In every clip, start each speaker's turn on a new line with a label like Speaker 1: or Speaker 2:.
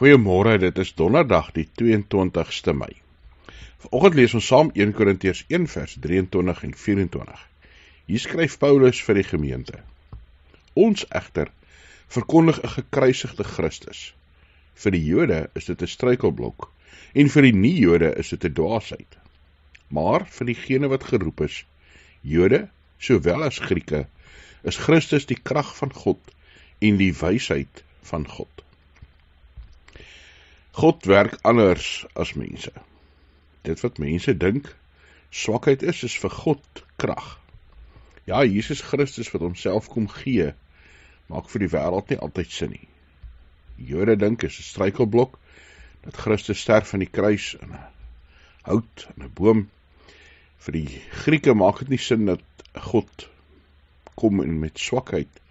Speaker 1: Goeiemôre, dit is donderdag die 22ste Mei. Vanoggend lees ons saam 1 Korintiërs 1 vers 23 en 24. Hier skryf Paulus vir die gemeente: Ons egter verkondig 'n gekruisigde Christus. Vir die Jode is dit 'n struikelblok en vir die nie-Jode is dit 'n dwaasheid. Maar vir diegene wat geroep is, Jode sowel as Grieke, is Christus die krag van God en die wysheid van God. God werk anders as mense. Dit wat mense dink swakheid is vir God krag. Ja, Jesus Christus wat homself kom gee, maak vir die wêreld nie altyd sin nie. Jode dink is 'n struikelblok, dat Christus sterf aan die kruis in 'n hout, in 'n boom. Vir die Grieke maak dit nie sin dat God kom en met swakheid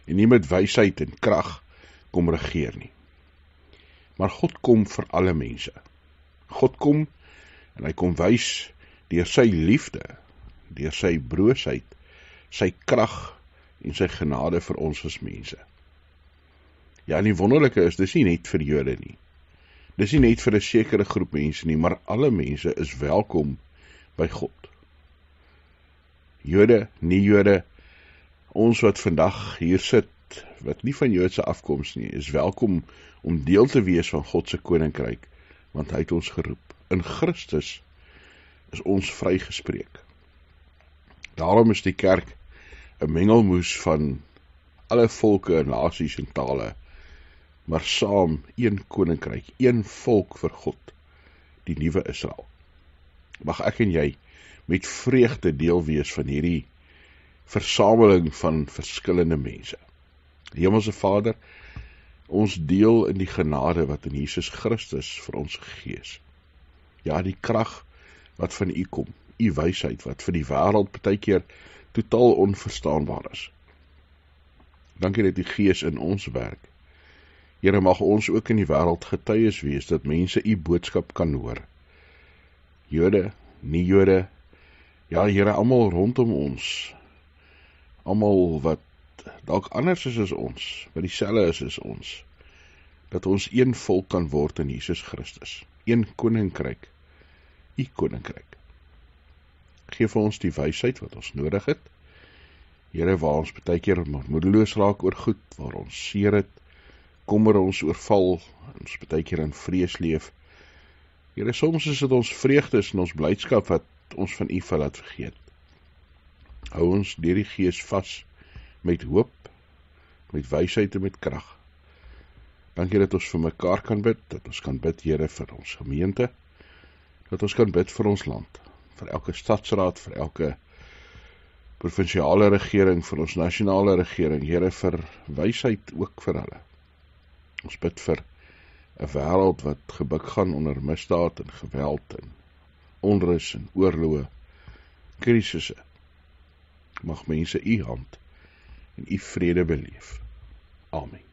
Speaker 1: en nie met wysheid en krag kom regeer nie. Maar God kom vir alle mense. God kom en hy kom wys deur sy liefde, deur sy broosheid, sy krag en sy genade vir ons as mense. Ja, en die wonderlike is, dis nie net vir Jode nie. Dis nie net vir 'n sekere groep mense nie, maar alle mense is welkom by God. Jode, nie Jode, ons wat vandag hier sit, wat nie van Joodse afkoms nie, is welkom om deel te wees van God se koninkryk, want hy het ons geroep. In Christus is ons vrygespreek. Daarom is die kerk 'n mengelmoes van alle volke, nasies en tale, maar saam een koninkryk, een volk vir God, die nuwe Israel. Mag ek en jy met vreugde deel wees van hierdie versameling van verskillende mense. Hemelse Vader, ons deel in die genade wat in Jesus Christus vir ons gegee is. Ja, die krag wat van U kom, U wysheid wat vir die wêreld baie keer totaal onverstaanbaar is. Dankie dat die Gees in ons werk. Here, mag ons ook in die wêreld getuies wees dat mense U boodskap kan hoor. Jode, nie Jode, ja Here, almal rondom ons, almal wat dalk anders is as ons, wat dieselfde is as ons, dat ons een volk kan word in Jesus Christus, een koninkryk, U koninkryk. Geef vir ons die wysheid wat ons nodig het, Here, waar ons baie keer moedeloos raak oor goed, waar ons seer het, kommer ons oorval, ons baie keer in vrees leef. Here, soms is dit ons vreugdes en ons blydskap wat ons van U laat vergeet. Hou ons deur die Gees vas met hoop, met wysheid en met krag. Dankie dat ons vir mekaar kan bid, dat ons kan bid, Here, vir ons gemeente, dat ons kan bid vir ons land, vir elke stadsraad, vir elke provinsiale regering, vir ons nasionale regering, Here, vir wysheid ook vir hulle. Ons bid vir 'n wêreld wat gebuk gaan onder misdaad en geweld en onrus en oorloë, krisisse. Mag mense U hand en U vrede beleef. Amen.